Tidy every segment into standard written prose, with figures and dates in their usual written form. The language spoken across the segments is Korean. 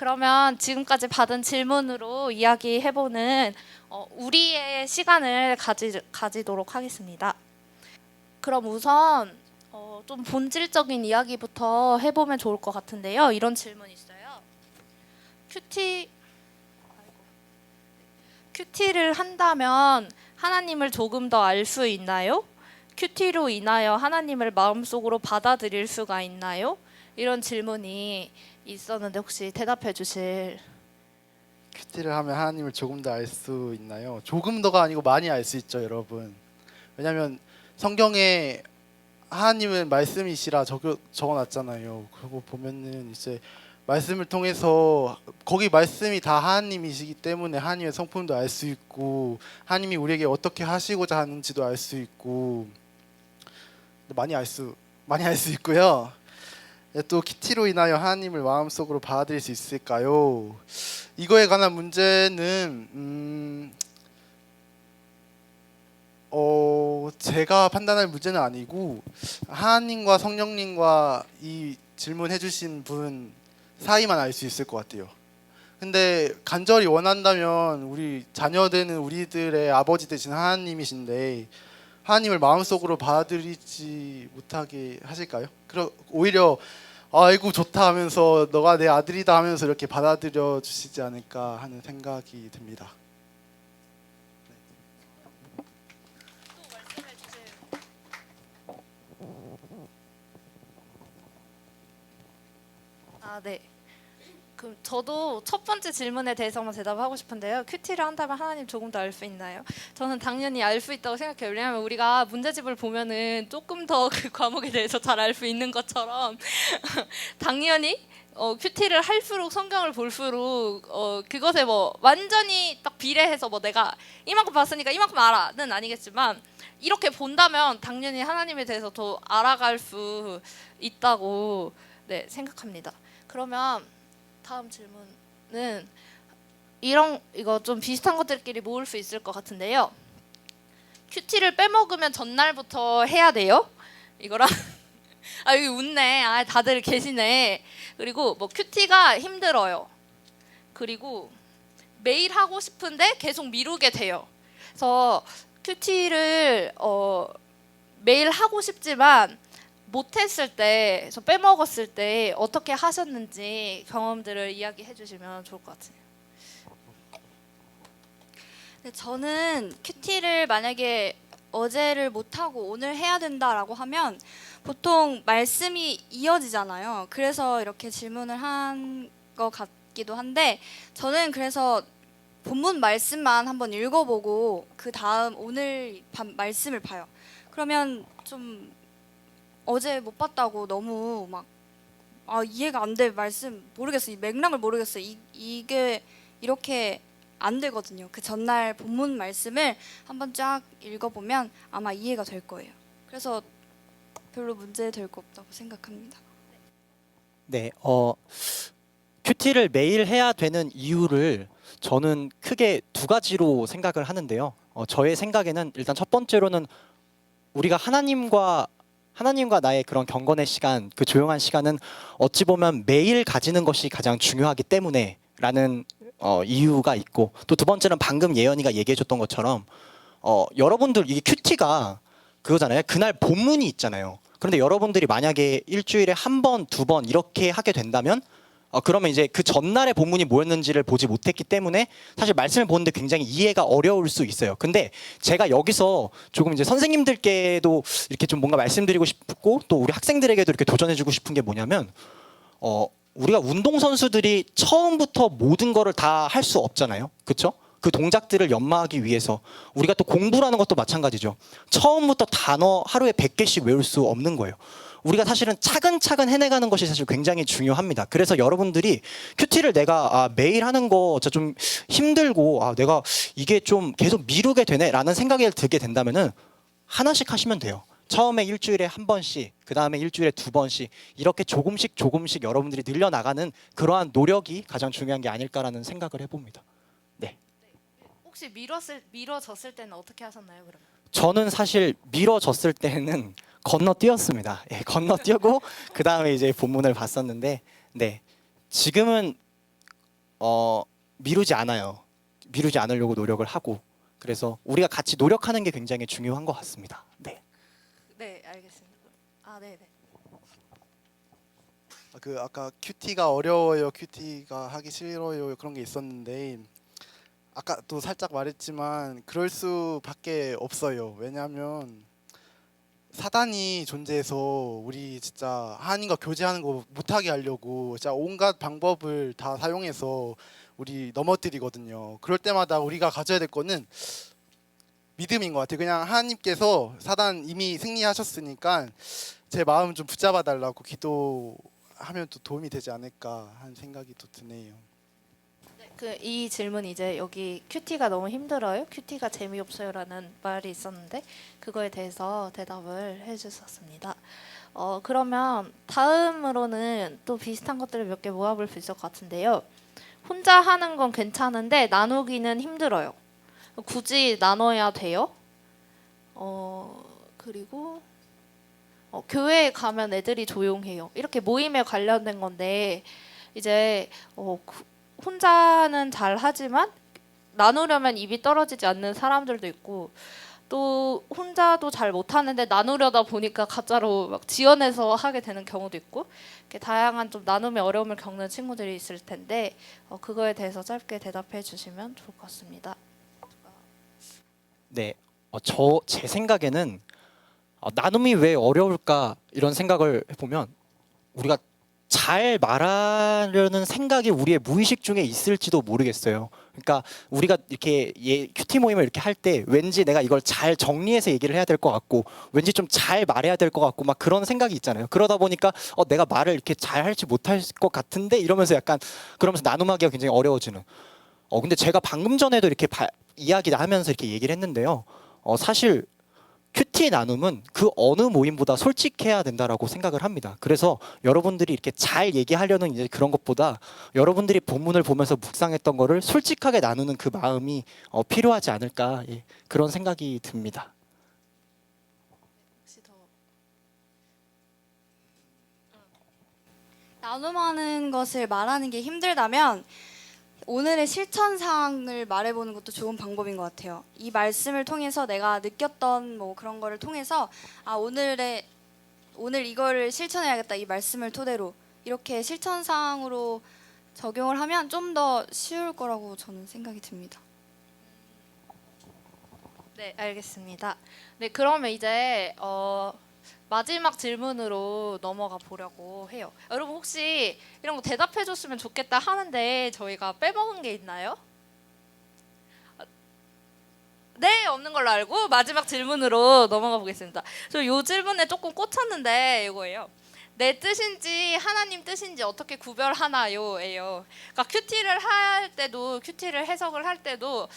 그러면 지금까지 받은 질문으로 이야기해보는 우리의 시간을 가지도록 하겠습니다. 그럼 우선 좀 본질적인 이야기부터 해보면 좋을 것 같은데요. 이런 질문이 있어요. 큐티를 한다면 하나님을 조금 더 알 수 있나요? 큐티로 인하여 하나님을 마음속으로 받아들일 수가 있나요? 이런 질문이 있었는데 혹시 대답해 주실. 큐티를 하면 하나님을 조금 더 알 수 있나요? 조금 더가 아니고 많이 알 수 있죠, 여러분. 왜냐하면 성경에 하나님은 말씀이시라 적어놨잖아요. 그거 보면은 이제 말씀을 통해서 거기 말씀이 다 하나님이시기 때문에 하나님의 성품도 알 수 있고 하나님이 우리에게 어떻게 하시고자 하는지도 알 수 있고 많이 알 수 있고요. 또 큐티로 인하여 하나님을 마음속으로 받아들일 수 있을까요? 이거에 관한 문제는 제가 판단할 문제는 아니고 하나님과 성령님과 이 질문해 주신 분 사이만 알 수 있을 것 같아요. 근데 간절히 원한다면 우리 자녀되는 우리들의 아버지 되신 하나님이신데 하나님을 마음속으로 받아들이지 못하게 하실까요? 오히려 아이고 좋다 하면서 너가 내 아들이다 하면서 이렇게 받아들여 주시지 않을까 하는 생각이 듭니다. 네. 그럼 저도 첫 번째 질문에 대해서만 대답하고 싶은데요. 큐티를 한다면 하나님 조금 더 알 수 있나요? 저는 당연히 알 수 있다고 생각해요. 왜냐하면 우리가 문제집을 보면은 조금 더 그 과목에 대해서 잘 알 수 있는 것처럼 당연히 큐티를 할수록 성경을 볼수록 그것에 뭐 완전히 딱 비례해서 뭐 내가 이만큼 봤으니까 이만큼 알아는 아니겠지만 이렇게 본다면 당연히 하나님에 대해서 더 알아갈 수 있다고 생각합니다. 그러면 다음 질문은 이거 좀 비슷한 것들끼리 모을 수 있을 것 같은데요. 큐티를 빼먹으면 전날부터 해야 돼요? 이거랑 여기 웃네. 다들 계시네. 그리고 뭐 큐티가 힘들어요. 그리고 매일 하고 싶은데 계속 미루게 돼요. 그래서 큐티를 매일 하고 싶지만 못했을 때, 그래서 빼먹었을 때 어떻게 하셨는지 경험들을 이야기해 주시면 좋을 것 같아요. 네, 저는 큐티를 만약에 어제를 못하고 오늘 해야 된다라고 하면 보통 말씀이 이어지잖아요. 그래서 이렇게 질문을 한 것 같기도 한데 저는 그래서 본문 말씀만 한번 읽어보고 그 다음 오늘 말씀을 봐요. 그러면 좀 어제 못 봤다고 너무 막 이해가 안 돼, 말씀 모르겠어, 이 맥락을 모르겠어, 이게 이렇게 안 되거든요. 그 전날 본문 말씀을 한번 쫙 읽어보면 아마 이해가 될 거예요. 그래서 별로 문제 될 거 없다고 생각합니다. 네, 큐티를 매일 해야 되는 이유를 저는 크게 두 가지로 생각을 하는데요. 저의 생각에는 일단 첫 번째로는 우리가 하나님과 나의 그런 경건의 시간, 그 조용한 시간은 어찌 보면 매일 가지는 것이 가장 중요하기 때문에라는 이유가 있고, 또 두 번째는 방금 예언이가 얘기해줬던 것처럼 여러분들 이게 큐티가 그거잖아요. 그날 본문이 있잖아요. 그런데 여러분들이 만약에 일주일에 한 번, 두 번 이렇게 하게 된다면 그러면 이제 그 전날의 본문이 뭐였는지를 보지 못했기 때문에 사실 말씀을 보는데 굉장히 이해가 어려울 수 있어요. 근데 제가 여기서 조금 이제 선생님들께도 이렇게 좀 뭔가 말씀드리고 싶고 또 우리 학생들에게도 이렇게 도전해주고 싶은 게 뭐냐면 우리가 운동선수들이 처음부터 모든 거를 다 할 수 없잖아요. 그렇죠? 그 동작들을 연마하기 위해서 우리가 또 공부라는 것도 마찬가지죠. 처음부터 단어 하루에 100개씩 외울 수 없는 거예요. 우리가 사실은 차근차근 해내가는 것이 사실 굉장히 중요합니다. 그래서 여러분들이 큐티를 내가 매일 하는 거 진짜 좀 힘들고 내가 이게 좀 계속 미루게 되네 라는 생각이 들게 된다면은 하나씩 하시면 돼요. 처음에 일주일에 한 번씩, 그 다음에 일주일에 두 번씩 이렇게 조금씩 여러분들이 늘려나가는 그러한 노력이 가장 중요한 게 아닐까라는 생각을 해봅니다. 네. 혹시 미뤄졌을 때는 어떻게 하셨나요, 그러면? 저는 사실 미뤄졌을 때는 건너뛰었습니다. 건너뛰고 그 다음에 이제 본문을 봤었는데, 네, 지금은 미루지 않아요. 미루지 않으려고 노력을 하고 그래서 우리가 같이 노력하는 게 굉장히 중요한 것 같습니다. 네. 네, 알겠습니다. 아, 네, 네. 그 아까 큐티가 어려워요, 큐티가 하기 싫어요 그런 게 있었는데 아까 또 살짝 말했지만 그럴 수밖에 없어요. 왜냐하면 사단이 존재해서 우리 진짜 하나님과 교제하는 거 못하게 하려고 진짜 온갖 방법을 다 사용해서 우리 넘어뜨리거든요. 그럴 때마다 우리가 가져야 될 거는 믿음인 것 같아요. 그냥 하나님께서 사단 이미 승리하셨으니까 제 마음 좀 붙잡아 달라고 기도하면 또 도움이 되지 않을까 하는 생각이 또 드네요. 그 이 질문 이제 여기 큐티가 너무 힘들어요. 큐티가 재미없어요라는 말이 있었는데 그거에 대해서 대답을 해주셨습니다. 그러면 다음으로는 또 비슷한 것들을 몇 개 모아볼 수 있을 것 같은데요. 혼자 하는 건 괜찮은데 나누기는 힘들어요. 굳이 나눠야 돼요? 그리고 교회에 가면 애들이 조용해요. 이렇게 모임에 관련된 건데 이제 혼자는 잘 하지만 나누려면 입이 떨어지지 않는 사람들도 있고 또 혼자도 잘 못하는데 나누려다 보니까 가짜로 막 지어내서 하게 되는 경우도 있고 이렇게 다양한 좀 나눔의 어려움을 겪는 친구들이 있을 텐데 그거에 대해서 짧게 대답해 주시면 좋을 것 같습니다. 네. 제 생각에는 나눔이 왜 어려울까 이런 생각을 해보면 우리가 잘 말하려는 생각이 우리의 무의식 중에 있을지도 모르겠어요. 그러니까 우리가 이렇게 큐티 모임을 이렇게 할 때 왠지 내가 이걸 잘 정리해서 얘기를 해야 될 것 같고 왠지 좀 잘 말해야 될 것 같고 막 그런 생각이 있잖아요. 그러다 보니까 내가 말을 이렇게 잘 할지 못할 것 같은데 이러면서 약간 그러면서 나눔하기가 굉장히 어려워지는. 근데 제가 방금 전에도 이렇게 이야기를 하면서 이렇게 얘기를 했는데요. 사실 큐티 나눔은 그 어느 모임보다 솔직해야 된다라고 생각을 합니다. 그래서 여러분들이 이렇게 잘 얘기하려는 이제 그런 것보다 여러분들이 본문을 보면서 묵상했던 거를 솔직하게 나누는 그 마음이 필요하지 않을까 그런 생각이 듭니다. 혹시 더 나눔하는 것을 말하는 게 힘들다면 오늘의 실천 사항을 말해보는 것도 좋은 방법인 것 같아요. 이 말씀을 통해서 내가 느꼈던 뭐 그런 거를 통해서 오늘 이거를 실천해야겠다 이 말씀을 토대로 이렇게 실천 사항으로 적용을 하면 좀 더 쉬울 거라고 저는 생각이 듭니다. 네, 알겠습니다. 네, 그러면 이제 마지막 질문으로 넘어가 보려고 해요. 여러분 혹시 이런 거 대답해 줬으면 좋겠다 하는데 저희가 빼먹은 게 있나요? 네, 없는 걸로 알고 마지막 질문으로 넘어가 보겠습니다. 저 요 질문에 조금 꽂혔는데 이거예요. 내 뜻인지 하나님 뜻인지 어떻게 구별하나요?예요. 그러니까 큐티를 할 때도 큐티를 해석을 할 때도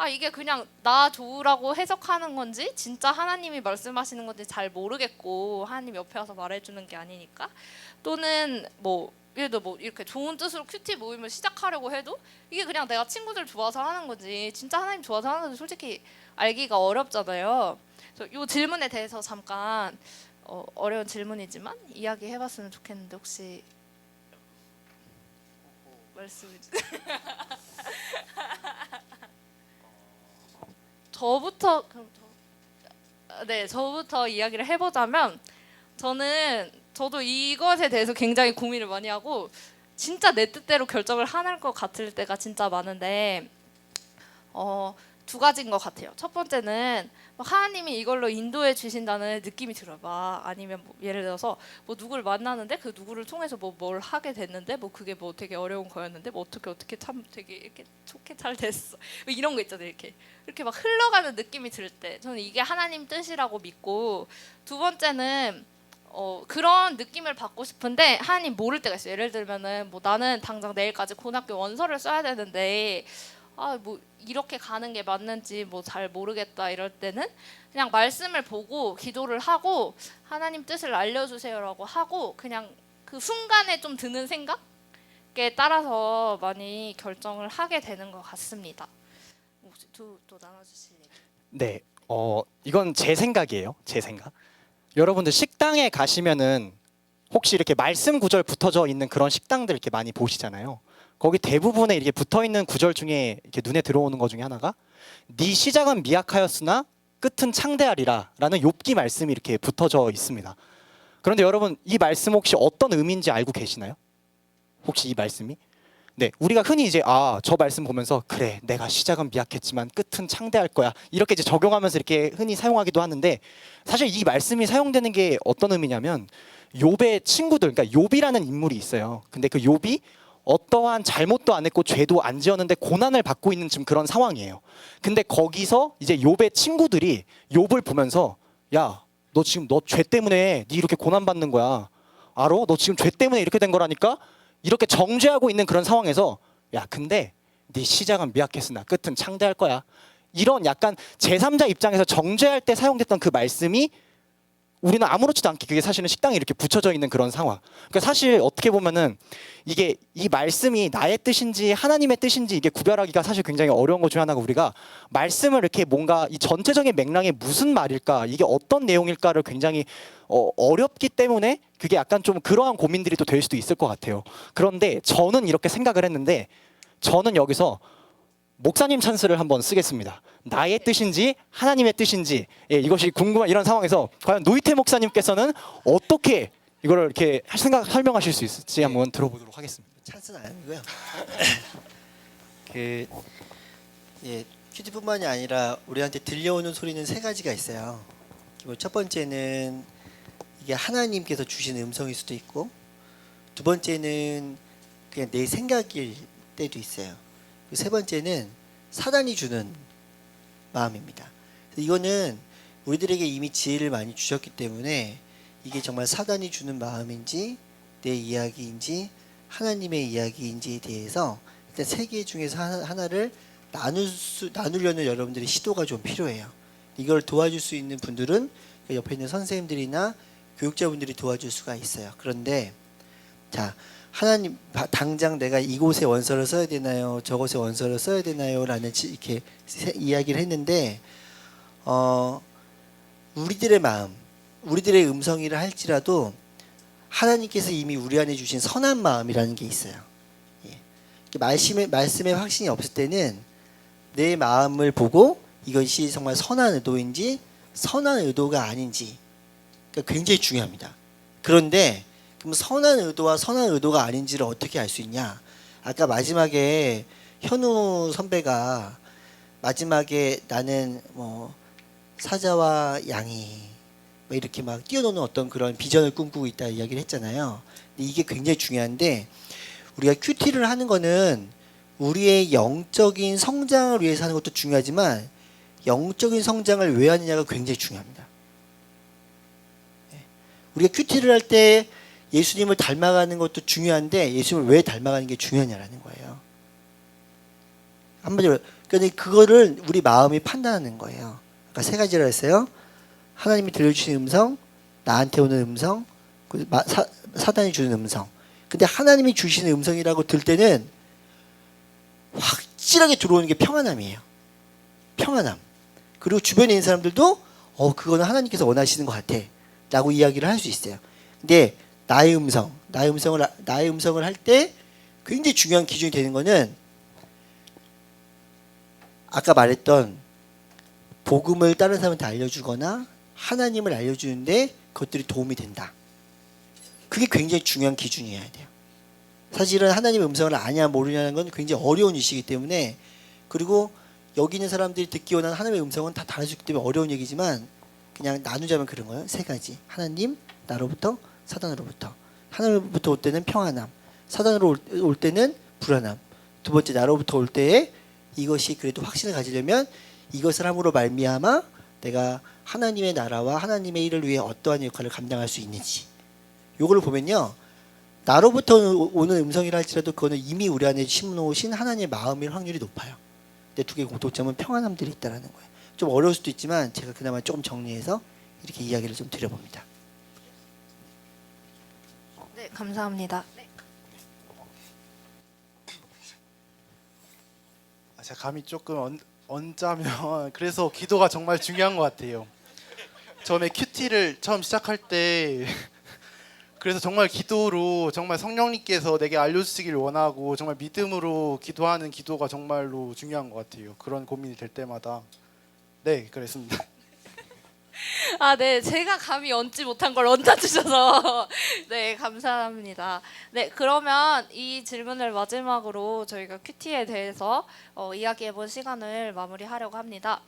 이게 그냥 나 좋으라고 해석하는 건지 진짜 하나님이 말씀하시는 건지 잘 모르겠고 하나님 옆에 와서 말해주는 게 아니니까 또는 뭐 예를 들어 뭐 이렇게 좋은 뜻으로 큐티 모임을 시작하려고 해도 이게 그냥 내가 친구들 좋아서 하는 건지 진짜 하나님 좋아서 하는 건지 솔직히 알기가 어렵잖아요. 그래서 이 질문에 대해서 잠깐 어려운 질문이지만 이야기해봤으면 좋겠는데 혹시 말씀해 주세요. 저부터 이야기를 해보자면 저도 이것에 대해서 굉장히 고민을 많이 하고 진짜 내 뜻대로 결정을 하는 것 같을 때가 진짜 많은데 두 가지인 것 같아요. 첫 번째는 하나님이 이걸로 인도해 주신다는 느낌이 들어요. 아니면 뭐 예를 들어서 뭐 누구를 만나는데 그 누구를 통해서 뭘 하게 됐는데 뭐 그게 뭐 되게 어려운 거였는데 뭐 어떻게 참 되게 이렇게 좋게 잘 됐어. 이런 거 있잖아요. 이렇게 막 흘러가는 느낌이 들 때 저는 이게 하나님 뜻이라고 믿고 두 번째는 그런 느낌을 받고 싶은데 하나님 모를 때가 있어요. 예를 들면은 뭐 나는 당장 내일까지 고등학교 원서를 써야 되는데 뭐 이렇게 가는 게 맞는지 뭐 잘 모르겠다 이럴 때는 그냥 말씀을 보고 기도를 하고 하나님 뜻을 알려주세요라고 하고 그냥 그 순간에 좀 드는 생각에 따라서 많이 결정을 하게 되는 것 같습니다. 혹시 또 나눠주실래요? 네. 이건 제 생각이에요. 제 생각. 여러분들 식당에 가시면은 혹시 이렇게 말씀 구절 붙어져 있는 그런 식당들 이렇게 많이 보시잖아요. 거기 대부분에 이렇게 붙어 있는 구절 중에 이렇게 눈에 들어오는 것 중에 하나가 네 시작은 미약하였으나 끝은 창대하리라라는 욥기 말씀이 이렇게 붙어져 있습니다. 그런데 여러분 이 말씀 혹시 어떤 의미인지 알고 계시나요? 혹시 이 말씀이? 네, 우리가 흔히 이제 저 말씀 보면서 그래 내가 시작은 미약했지만 끝은 창대할 거야 이렇게 이제 적용하면서 이렇게 흔히 사용하기도 하는데 사실 이 말씀이 사용되는 게 어떤 의미냐면 욥의 친구들, 그러니까 욥이라는 인물이 있어요. 근데 그 욥이 어떠한 잘못도 안 했고 죄도 안 지었는데 고난을 받고 있는 지금 그런 상황이에요. 근데 거기서 이제 욥의 친구들이 욥을 보면서 야, 너 지금 너 죄 때문에 네 이렇게 고난 받는 거야. 알아? 너 지금 죄 때문에 이렇게 된 거라니까? 이렇게 정죄하고 있는 그런 상황에서 야, 근데 네 시작은 미약했으나 끝은 창대할 거야. 이런 약간 제3자 입장에서 정죄할 때 사용됐던 그 말씀이 우리는 아무렇지도 않게 그게 사실은 식당에 이렇게 붙여져 있는 그런 상황. 그러니까 사실 어떻게 보면은 이게 이 말씀이 나의 뜻인지 하나님의 뜻인지 이게 구별하기가 사실 굉장히 어려운 것 중에 하나가 우리가 말씀을 이렇게 뭔가 이 전체적인 맥락에 무슨 말일까 이게 어떤 내용일까를 굉장히 어렵기 때문에 그게 약간 좀 그러한 고민들이 또 될 수도 있을 것 같아요. 그런데 저는 이렇게 생각을 했는데 저는 여기서 목사님 찬스를 한번 쓰겠습니다. 나의 뜻인지 하나님의 뜻인지 이것이 궁금한 이런 상황에서 과연 노이태 목사님께서는 어떻게 이거를 이렇게 설명하실 수 있을지 한번 들어보도록 하겠습니다. 찬스는 아니고요. 큐티뿐만이 아니라 우리한테 들려오는 소리는 세 가지가 있어요. 첫 번째는 이게 하나님께서 주신 음성일 수도 있고, 두 번째는 그냥 내 생각일 때도 있어요. 세 번째는 사단이 주는 마음입니다. 이거는 우리들에게 이미 지혜를 많이 주셨기 때문에 이게 정말 사단이 주는 마음인지 내 이야기인지 하나님의 이야기인지에 대해서 일단 세 개 중에서 하나를 나누려는 여러분들의 시도가 좀 필요해요. 이걸 도와줄 수 있는 분들은 옆에 있는 선생님들이나 교육자분들이 도와줄 수가 있어요. 그런데 자, 하나님 당장 내가 이곳에 원서를 써야 되나요? 저곳에 원서를 써야 되나요? 라는 이렇게 이야기를 했는데 우리들의 마음, 우리들의 음성이라 할지라도 하나님께서 이미 우리 안에 주신 선한 마음이라는 게 있어요. 말씀에 확신이 없을 때는 내 마음을 보고 이것이 정말 선한 의도인지 선한 의도가 아닌지 굉장히 중요합니다. 그런데 그럼 선한 의도와 선한 의도가 아닌지를 어떻게 알 수 있냐? 아까 마지막에 현우 선배가 마지막에 나는 뭐 사자와 양이 뭐 이렇게 막 뛰어노는 어떤 그런 비전을 꿈꾸고 있다 이야기를 했잖아요. 근데 이게 굉장히 중요한데 우리가 큐티를 하는 거는 우리의 영적인 성장을 위해서 하는 것도 중요하지만 영적인 성장을 왜 하느냐가 굉장히 중요합니다. 우리가 큐티를 할 때 예수님을 닮아가는 것도 중요한데 예수님을 왜 닮아가는 게 중요하냐라는 거예요. 한마디로 그러니까 그거를 우리 마음이 판단하는 거예요. 아까 세 가지를 했어요. 하나님이 들려주신 음성, 나한테 오는 음성, 사단이 주는 음성. 근데 하나님이 주시는 음성이라고 들 때는 확실하게 들어오는 게 평안함이에요. 평안함. 그리고 주변에 있는 사람들도 그거는 하나님께서 원하시는 것 같아 라고 이야기를 할 수 있어요. 근데 나의 음성을 할 때 굉장히 중요한 기준이 되는 거는 아까 말했던 복음을 다른 사람한테 알려주거나 하나님을 알려주는데 그것들이 도움이 된다. 그게 굉장히 중요한 기준이어야 돼요. 사실은 하나님의 음성을 아냐 모르냐는 건 굉장히 어려운 일이기 때문에 그리고 여기 있는 사람들이 듣기 원하는 하나님의 음성은 다 다르기 때문에 어려운 얘기지만 그냥 나누자면 그런 거예요. 세 가지. 하나님, 나로부터, 사단으로부터. 하나님으로부터 올 때는 평안함. 사단으로 올 때는 불안함. 두 번째 나로부터 올 때에 이것이 그래도 확신을 가지려면 이것을 함으로 말미암아 내가 하나님의 나라와 하나님의 일을 위해 어떠한 역할을 감당할 수 있는지. 요거를 보면요. 나로부터 오는 음성이라 할지라도 그거는 이미 우리 안에 심어놓으신 하나님의 마음일 확률이 높아요. 근데 두 개의 공통점은 평안함들이 있다는 거예요. 좀 어려울 수도 있지만 제가 그나마 조금 정리해서 이렇게 이야기를 좀 드려봅니다. 네, 감사합니다. 제가 감이 조금 언짢으면 그래서 기도가 정말 중요한 것 같아요. 처음에 큐티를 처음 시작할 때 그래서 정말 기도로 정말 성령님께서 내게 알려주시길 원하고 정말 믿음으로 기도하는 기도가 정말로 중요한 것 같아요. 그런 고민이 될 때마다. 네, 그랬습니다. 아, 네. 제가 감히 얹지 못한 걸 얹어 주셔서 네, 감사합니다. 네, 그러면 이 질문을 마지막으로 저희가 큐티에 대해서 이야기해 본 시간을 마무리하려고 합니다.